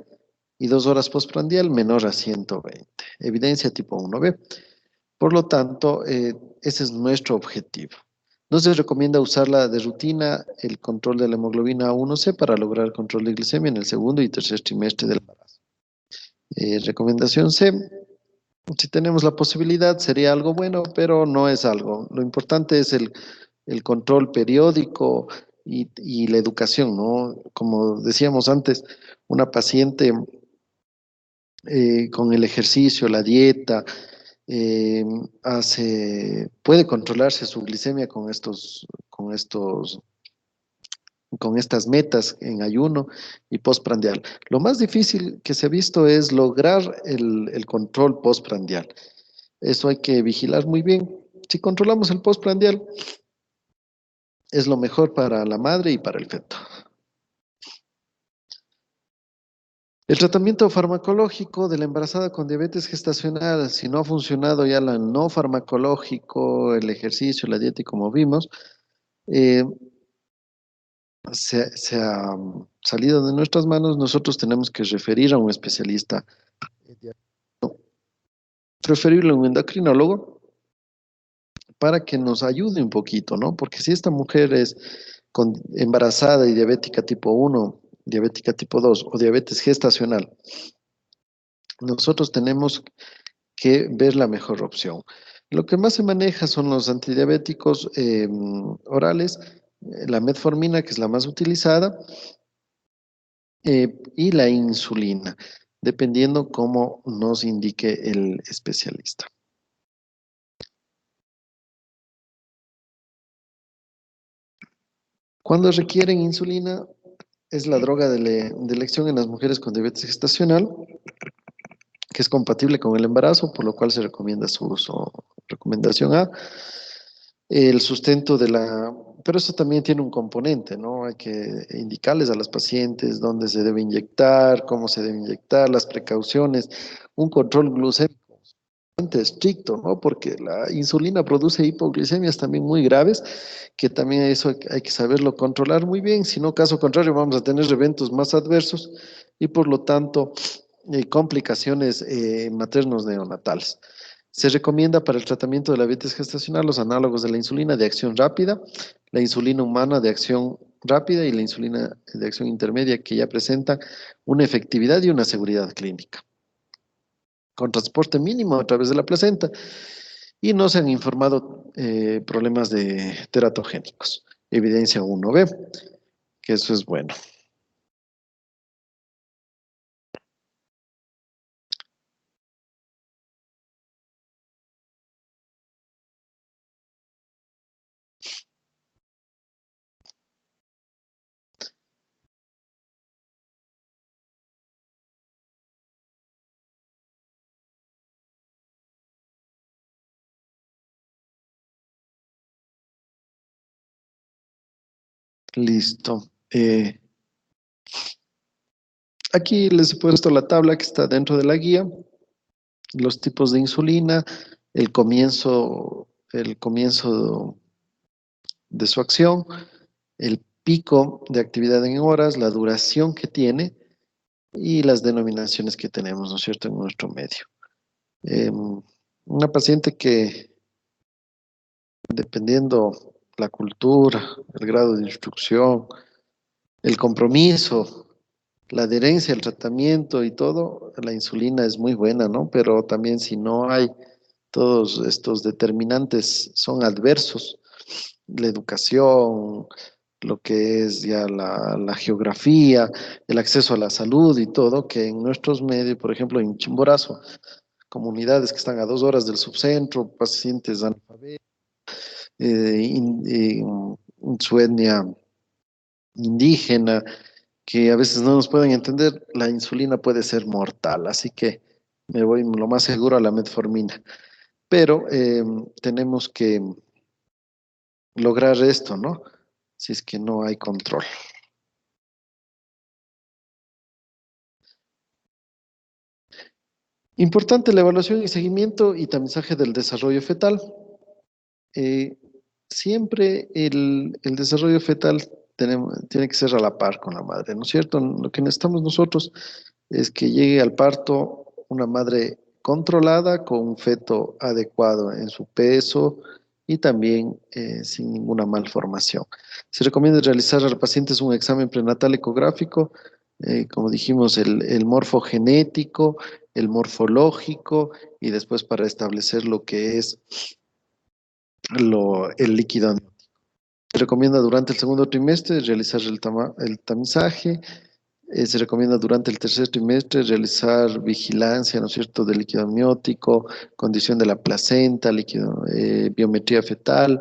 y 2 horas postprandial menor a 120. Evidencia tipo 1B. Por lo tanto, ese es nuestro objetivo. No se recomienda usarla de rutina el control de la hemoglobina A1C para lograr control de glicemia en el segundo y tercer trimestre del embarazo. Recomendación C, si tenemos la posibilidad sería algo bueno, pero no es algo. Lo importante es el control periódico y la educación, ¿no? Como decíamos antes, una paciente con el ejercicio, la dieta, eh, puede controlarse su glicemia con estas metas en ayuno y postprandial. Lo más difícil que se ha visto es lograr el control postprandial. Eso hay que vigilar muy bien. Si controlamos el postprandial, es lo mejor para la madre y para el feto. El tratamiento farmacológico de la embarazada con diabetes gestacional, si no ha funcionado ya la no farmacológico, el ejercicio, la dieta y como vimos, eh, se ha salido de nuestras manos, nosotros tenemos que referir a un especialista, referirlo a un endocrinólogo para que nos ayude un poquito, ¿no? Porque si esta mujer es embarazada y diabética tipo 1, diabética tipo 2 o diabetes gestacional, nosotros tenemos que ver la mejor opción. Lo que más se maneja son los antidiabéticos orales, la metformina, que es la más utilizada, y la insulina, dependiendo cómo nos indique el especialista. Cuando requieren insulina, es la droga de elección en las mujeres con diabetes gestacional, que es compatible con el embarazo, por lo cual se recomienda su uso. Recomendación A, el sustento de la... Pero eso también tiene un componente, ¿no? Hay que indicarles a las pacientes dónde se debe inyectar, cómo se debe inyectar, las precauciones, un control glucémico bastante estricto, ¿no? Porque la insulina produce hipoglicemias también muy graves, que también eso hay que saberlo controlar muy bien, si no, caso contrario, vamos a tener eventos más adversos y por lo tanto complicaciones maternos neonatales. Se recomienda para el tratamiento de la diabetes gestacional los análogos de la insulina de acción rápida, la insulina humana de acción rápida y la insulina de acción intermedia, que ya presentan una efectividad y una seguridad clínica, con transporte mínimo a través de la placenta, y no se han informado problemas de teratogénicos. Evidencia 1B, que eso es bueno. Listo. Aquí les he puesto la tabla que está dentro de la guía, los tipos de insulina, el comienzo de su acción, el pico de actividad en horas, la duración que tiene y las denominaciones que tenemos, ¿no es cierto?, en nuestro medio. Una paciente que, dependiendo la cultura, el grado de instrucción, el compromiso, la adherencia al tratamiento y todo, la insulina es muy buena, ¿no? Pero también si no hay todos estos determinantes son adversos, la educación, lo que es ya la geografía, el acceso a la salud y todo, que en nuestros medios, por ejemplo, en Chimborazo, comunidades que están a 2 horas del subcentro, pacientes analfabetos, en su etnia indígena, que a veces no nos pueden entender, la insulina puede ser mortal, así que me voy lo más seguro a la metformina. Pero tenemos que lograr esto, ¿no? Si es que no hay control. Importante la evaluación y seguimiento y tamizaje del desarrollo fetal. Eh, Siempre el desarrollo fetal tiene que ser a la par con la madre, ¿no es cierto? Lo que necesitamos nosotros es que llegue al parto una madre controlada con un feto adecuado en su peso y también sin ninguna malformación. Se recomienda realizar al paciente un examen prenatal ecográfico, como dijimos, el morfogenético, el morfológico y después para establecer lo que es el líquido. Se recomienda durante el segundo trimestre realizar el tamizaje. Se recomienda durante el tercer trimestre realizar vigilancia, ¿no es cierto?, del líquido amniótico, condición de la placenta, biometría fetal,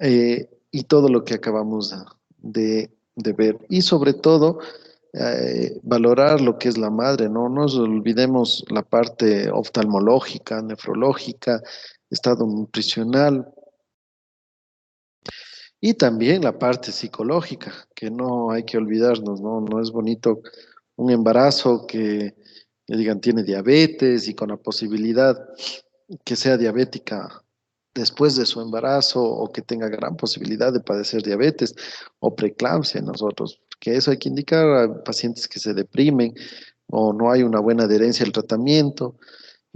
y todo lo que acabamos de ver. Y sobre todo, valorar lo que es la madre, no nos olvidemos la parte oftalmológica, nefrológica, estado nutricional y también la parte psicológica, que no hay que olvidarnos, ¿no? No es bonito un embarazo que digan tiene diabetes y con la posibilidad que sea diabética después de su embarazo o que tenga gran posibilidad de padecer diabetes o preeclampsia en nosotros, que eso hay que indicar a pacientes que se deprimen o no hay una buena adherencia al tratamiento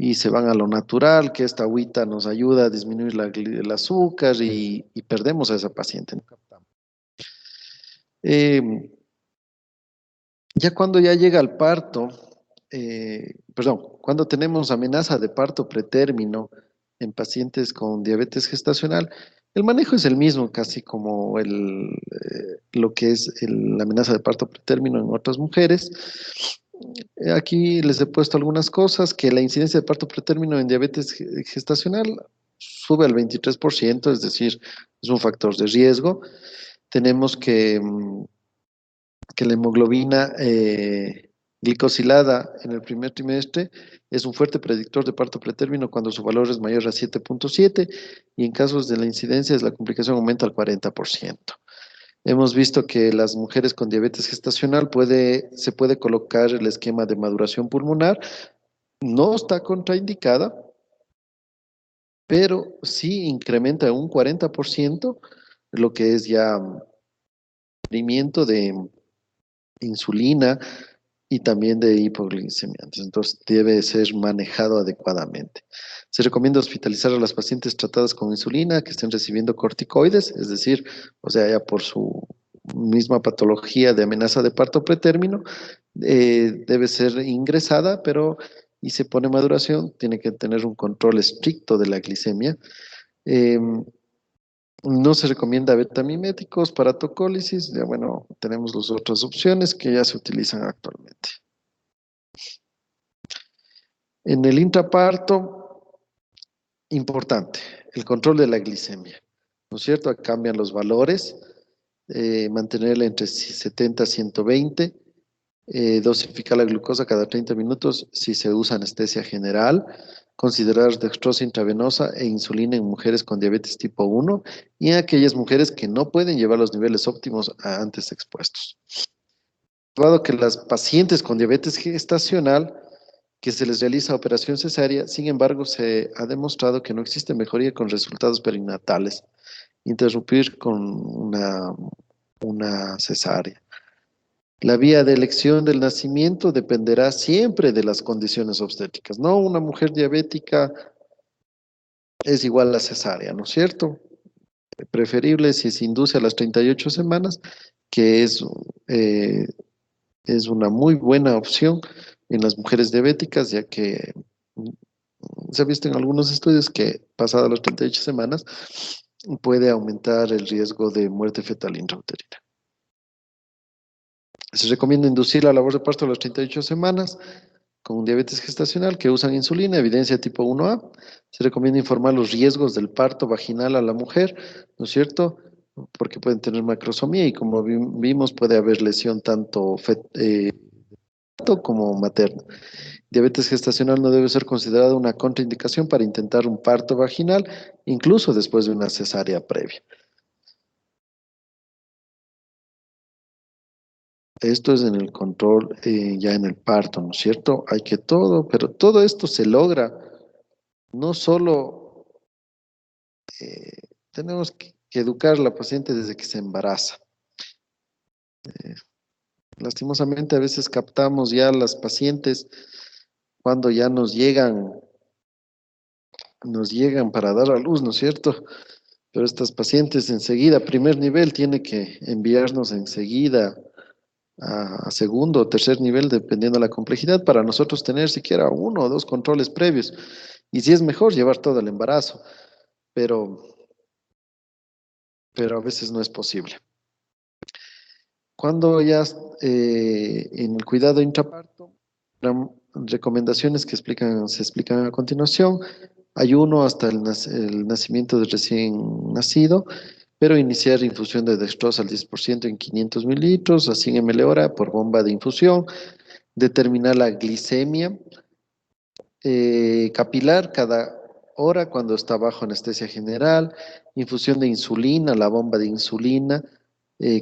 y se van a lo natural, que esta agüita nos ayuda a disminuir el azúcar y perdemos a esa paciente. Eh, ya cuando ya llega al parto, perdón, cuando tenemos amenaza de parto pretérmino en pacientes con diabetes gestacional, el manejo es el mismo, casi como lo que es la amenaza de parto pretérmino en otras mujeres. Aquí les he puesto algunas cosas, que la incidencia de parto pretérmino en diabetes gestacional sube al 23%, es decir, es un factor de riesgo. Tenemos que la hemoglobina glicosilada en el primer trimestre es un fuerte predictor de parto pretérmino cuando su valor es mayor a 7,7 y en casos de la incidencia la complicación aumenta al 40%. Hemos visto que las mujeres con diabetes gestacional se puede colocar el esquema de maduración pulmonar, no está contraindicada, pero sí incrementa un 40% lo que es ya requerimiento de insulina y también de hipoglicemiantes. Entonces debe ser manejado adecuadamente. Se recomienda hospitalizar a las pacientes tratadas con insulina que estén recibiendo corticoides, es decir, o sea, ya por su misma patología de amenaza de parto pretérmino, debe ser ingresada, pero y se pone maduración, tiene que tener un control estricto de la glicemia. Eh, no se recomienda betamiméticos para tocólisis. Ya bueno, tenemos las otras opciones que ya se utilizan actualmente. En el intraparto, importante, el control de la glicemia, ¿no es cierto? Cambian los valores, mantenerla entre 70 a 120, dosificar la glucosa cada 30 minutos si se usa anestesia general, considerar dextrosa intravenosa e insulina en mujeres con diabetes tipo 1 y en aquellas mujeres que no pueden llevar los niveles óptimos a antes expuestos. Dado que las pacientes con diabetes gestacional que se les realiza operación cesárea, sin embargo, se ha demostrado que no existe mejoría con resultados perinatales. Interrumpir con una cesárea. La vía de elección del nacimiento dependerá siempre de las condiciones obstétricas. No una mujer diabética es igual a cesárea, ¿no es cierto? Preferible si se induce a las 38 semanas, que eh, es una muy buena opción en las mujeres diabéticas, ya que se ha visto en algunos estudios que pasadas las 38 semanas puede aumentar el riesgo de muerte fetal intrauterina. Se recomienda inducir la labor de parto a las 38 semanas con diabetes gestacional que usan insulina, evidencia tipo 1A. Se recomienda informar los riesgos del parto vaginal a la mujer, ¿no es cierto? Porque pueden tener macrosomía y como vimos puede haber lesión tanto feto como materna. Diabetes gestacional no debe ser considerada una contraindicación para intentar un parto vaginal, incluso después de una cesárea previa. Esto es en el control, ya en el parto, ¿no es cierto? Hay que pero todo esto se logra, no solo tenemos que educar a la paciente desde que se embaraza. Lastimosamente a veces captamos ya las pacientes cuando ya nos llegan para dar a luz, ¿no es cierto? Pero estas pacientes enseguida, primer nivel, tiene que enviarnos enseguida a segundo o tercer nivel, dependiendo de la complejidad, para nosotros tener siquiera uno o dos controles previos. Y si es mejor llevar todo el embarazo, pero, pero a veces no es posible. Cuando ya en el cuidado intraparto, recomendaciones que se explican a continuación, ayuno hasta el nacimiento del recién nacido, pero iniciar infusión de dextrosa al 10% en 500 mililitros a 100 ml hora por bomba de infusión, determinar la glicemia capilar cada hora cuando está bajo anestesia general, infusión de insulina, la bomba de insulina,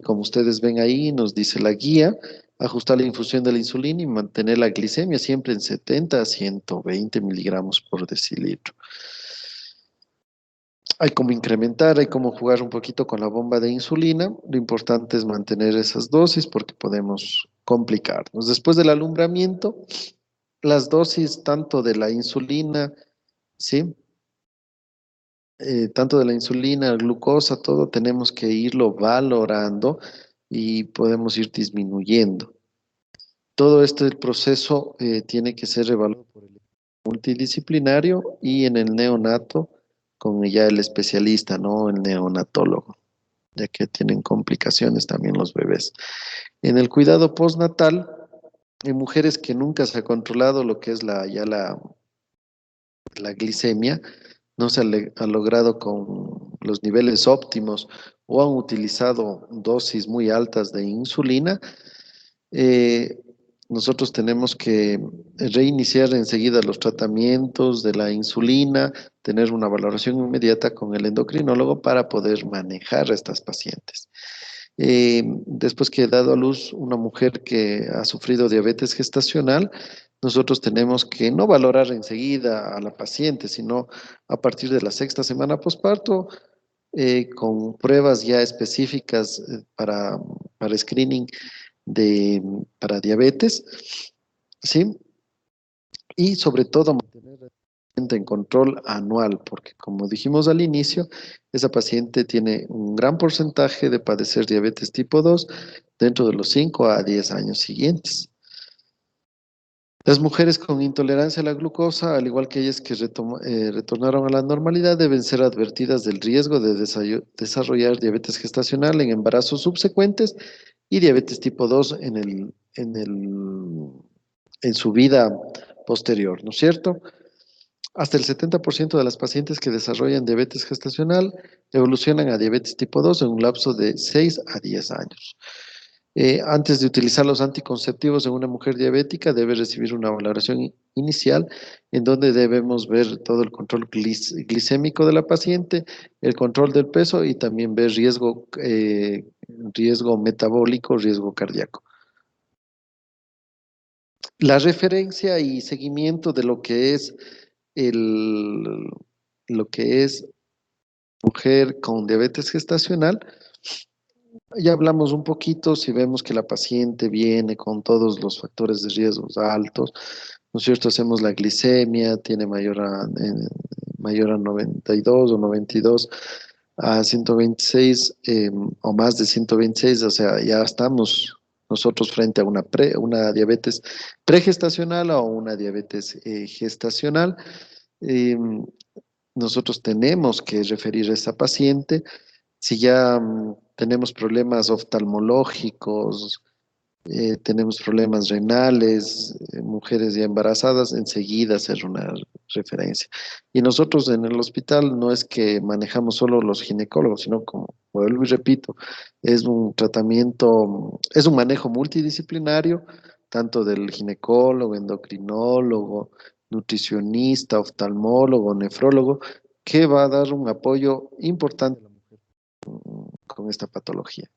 como ustedes ven ahí, nos dice la guía, ajustar la infusión de la insulina y mantener la glicemia siempre en 70 a 120 miligramos por decilitro. Hay como incrementar, hay como jugar un poquito con la bomba de insulina. Lo importante es mantener esas dosis porque podemos complicarnos. Después del alumbramiento, las dosis tanto de la insulina, ¿sí? Tanto de la insulina, glucosa, todo tenemos que irlo valorando y podemos ir disminuyendo. Todo este proceso tiene que ser evaluado por el multidisciplinario y en el neonato con ya el especialista, ¿no? El neonatólogo, ya que tienen complicaciones también los bebés. En el cuidado postnatal, en mujeres que nunca se ha controlado lo que es la glicemia, no se ha logrado con los niveles óptimos o han utilizado dosis muy altas de insulina, eh, nosotros tenemos que reiniciar enseguida los tratamientos de la insulina, tener una valoración inmediata con el endocrinólogo para poder manejar a estas pacientes. Después que he dado a luz una mujer que ha sufrido diabetes gestacional, nosotros tenemos que no valorar enseguida a la paciente, sino a partir de la sexta semana posparto, con pruebas ya específicas para screening para diabetes, ¿sí? Y sobre todo mantener al paciente en control anual, porque como dijimos al inicio, esa paciente tiene un gran porcentaje de padecer diabetes tipo 2 dentro de los 5 a 10 años siguientes. Las mujeres con intolerancia a la glucosa, al igual que ellas que retornaron a la normalidad, deben ser advertidas del riesgo de desarrollar diabetes gestacional en embarazos subsecuentes y diabetes tipo 2 en su vida posterior, ¿no es cierto? Hasta el 70% de las pacientes que desarrollan diabetes gestacional evolucionan a diabetes tipo 2 en un lapso de 6 a 10 años. Antes de utilizar los anticonceptivos en una mujer diabética, debe recibir una valoración inicial en donde debemos ver todo el control glicémico de la paciente, el control del peso y también ver riesgo metabólico, riesgo cardíaco. La referencia y seguimiento de el, lo que es mujer con diabetes gestacional. Ya hablamos un poquito, si vemos que la paciente viene con todos los factores de riesgos altos, ¿no es cierto? Hacemos la glicemia, tiene mayor a 92 o 92 a 126 o más de 126, o sea, ya estamos nosotros frente a una diabetes pregestacional o una diabetes gestacional. Em, Nosotros tenemos que referir a esa paciente si ya tenemos problemas oftalmológicos, tenemos problemas renales, mujeres ya embarazadas, enseguida hacer una referencia. Y nosotros en el hospital no es que manejamos solo los ginecólogos, sino como vuelvo y repito, es un tratamiento, es un manejo multidisciplinario, tanto del ginecólogo, endocrinólogo, nutricionista, oftalmólogo, nefrólogo, que va a dar un apoyo importante con esta patología.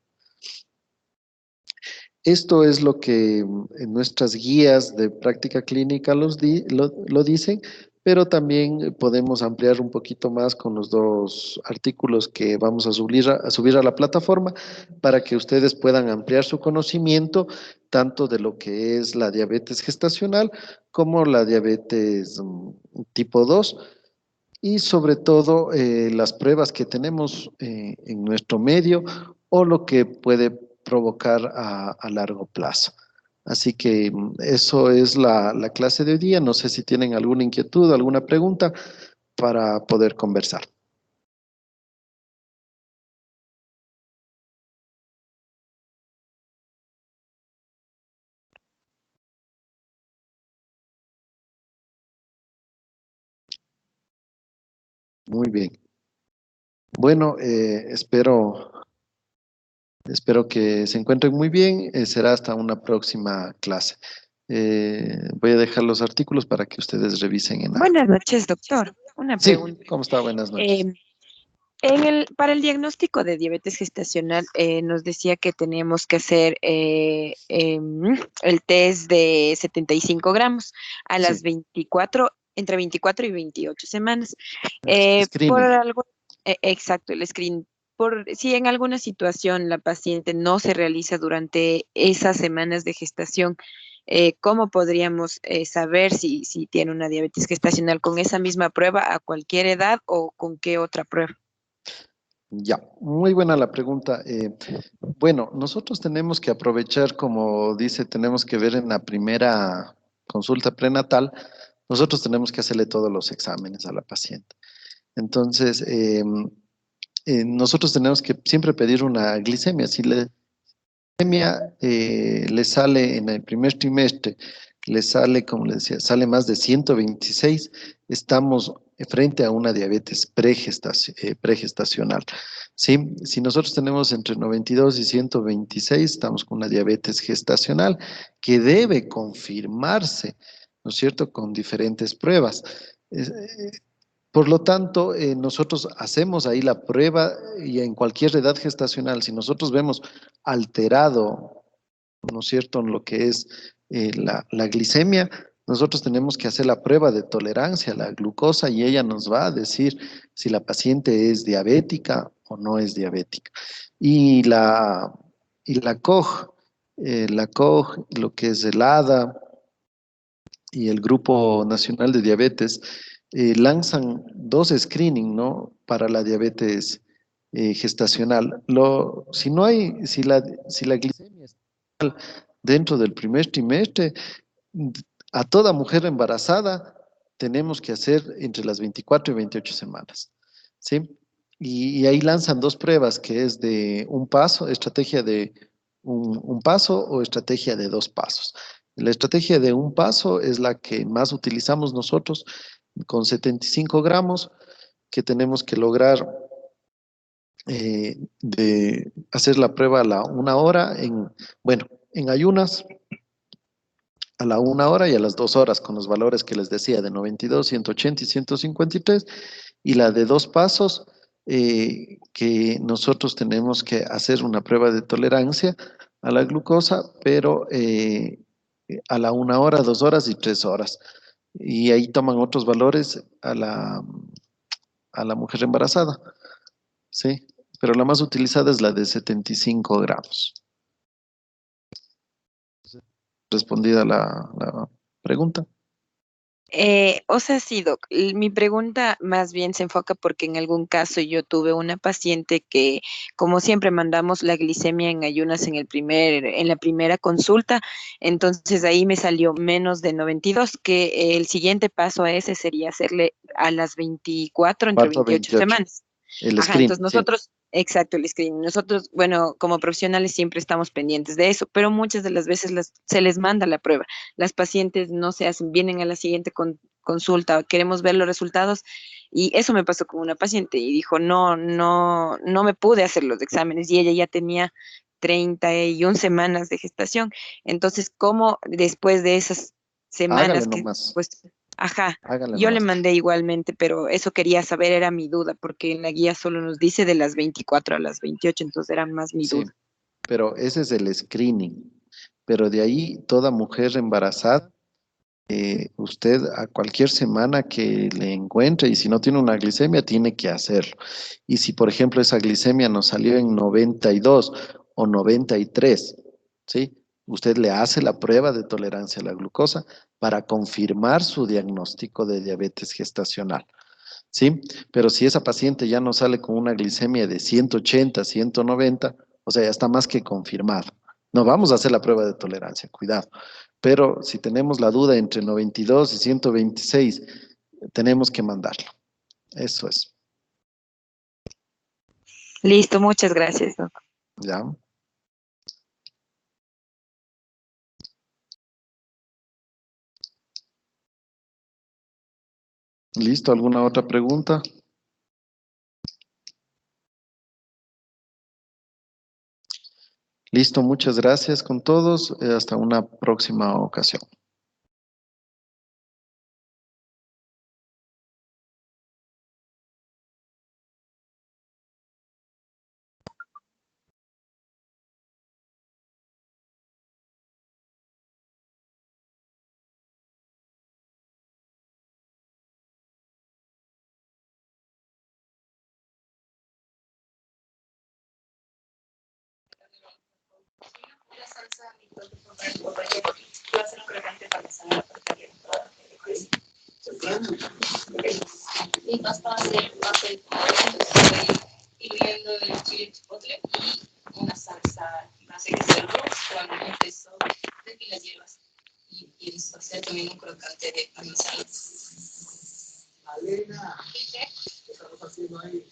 Esto es lo que en nuestras guías de práctica clínica lo dicen, pero también podemos ampliar un poquito más con los dos artículos que vamos a subir a la plataforma para que ustedes puedan ampliar su conocimiento tanto de lo que es la diabetes gestacional como la diabetes tipo 2 y sobre todo las pruebas que tenemos en nuestro medio o lo que puede provocar a largo plazo. Así que eso es la clase de hoy día. No sé si tienen alguna inquietud, alguna pregunta para poder conversar. Muy bien. Bueno, espero que se encuentren muy bien. Será hasta una próxima clase. Voy a dejar los artículos para que ustedes revisen en la... Buenas noches, doctor. Una Sí, pregunta. ¿cómo está? Buenas noches. Em, para el diagnóstico de diabetes gestacional, nos decía que teníamos que hacer el test de 75 gramos a Sí, las 24, entre 24 y 28 semanas. Por screening. algo, exacto, el screen. Si en alguna situación la paciente no se realiza durante esas semanas de gestación, ¿cómo podríamos saber si tiene una diabetes gestacional con esa misma prueba a cualquier edad o con qué otra prueba? Ya, muy buena la pregunta. Bueno, nosotros tenemos que aprovechar, como dice, tenemos que ver en la primera consulta prenatal, nosotros tenemos que hacerle todos los exámenes a la paciente. Entonces, nosotros tenemos que siempre pedir una glicemia. Si la glicemia le sale en el primer trimestre, le sale, como le decía, sale más de 126, estamos frente a una diabetes pregestacional. ¿Sí? Si nosotros tenemos entre 92 y 126, estamos con una diabetes gestacional que debe confirmarse, ¿no es cierto?, con diferentes pruebas. Por lo tanto, nosotros hacemos ahí la prueba y en cualquier edad gestacional, si nosotros vemos alterado, ¿no es cierto?, en lo que es la glicemia, nosotros tenemos que hacer la prueba de tolerancia a la glucosa y ella nos va a decir si la paciente es diabética o no es diabética. Y la COG, lo que es el ADA y el Grupo Nacional de Diabetes, lanzan dos screening, ¿no?, para la diabetes gestacional. Si la glicemia está dentro del primer trimestre, a toda mujer embarazada tenemos que hacer entre las 24 y 28 semanas, ¿sí? Y ahí lanzan dos pruebas, que es de un paso, estrategia de un paso o estrategia de dos pasos. La estrategia de un paso es la que más utilizamos nosotros, con 75 gramos, que tenemos que lograr de hacer la prueba a la 1 hora, bueno, en ayunas, a la 1 hora y a las 2 horas, con los valores que les decía, de 92, 180 y 153, y la de dos pasos, que nosotros tenemos que hacer una prueba de tolerancia a la glucosa, pero a la 1 hora, 2 horas y 3 horas. Y ahí toman otros valores a la mujer embarazada, ¿sí? Pero la más utilizada es la de 75 gramos. Respondida la pregunta. O sea, sí, Doc. Mi pregunta más bien se enfoca porque en algún caso yo tuve una paciente que, como siempre, mandamos la glicemia en ayunas en la primera consulta, entonces ahí me salió menos de 92, que el siguiente paso a ese sería hacerle a las 24 entre 4 a 28 28. semanas. El Ajá, screen, entonces sí. nosotros, exacto, el screening. Nosotros, bueno, como profesionales siempre estamos pendientes de eso, pero muchas de las veces se les manda la prueba. Las pacientes no se hacen, vienen a la siguiente consulta, queremos ver los resultados, y eso me pasó con una paciente y dijo, no, no, no me pude hacer los exámenes y ella ya tenía 31 semanas de gestación. Entonces, ¿cómo después de esas Hágale semanas que, nomás. pues, ajá, Hágale yo le nomás. mandé igualmente, pero eso quería saber, era mi duda, porque en la guía solo nos dice de las 24 a las 28, entonces era más mi Sí, duda. pero ese es el screening. Pero de ahí, toda mujer embarazada, usted a cualquier semana que le encuentre, y si no tiene una glicemia, tiene que hacerlo. Y si, por ejemplo, esa glicemia nos salió en 92 o 93, ¿sí? Usted le hace la prueba de tolerancia a la glucosa para confirmar su diagnóstico de diabetes gestacional, ¿sí? Pero si esa paciente ya no sale con una glicemia de 180, 190, o sea, ya está más que confirmado. No vamos a hacer la prueba de tolerancia, cuidado. Pero si tenemos la duda entre 92 y 126, tenemos que mandarlo. Eso es. Listo, muchas gracias, Doc. ¿Ya? ¿Listo? ¿Alguna otra pregunta? Listo, muchas gracias con todos. Hasta una próxima ocasión. Y pasta base hirviendo el chile chipotle y una salsa base que se arroz con un queso de las hierbas. Y listo, hacer también un crocante de manzana. Alena, ¿qué estamos haciendo ahí?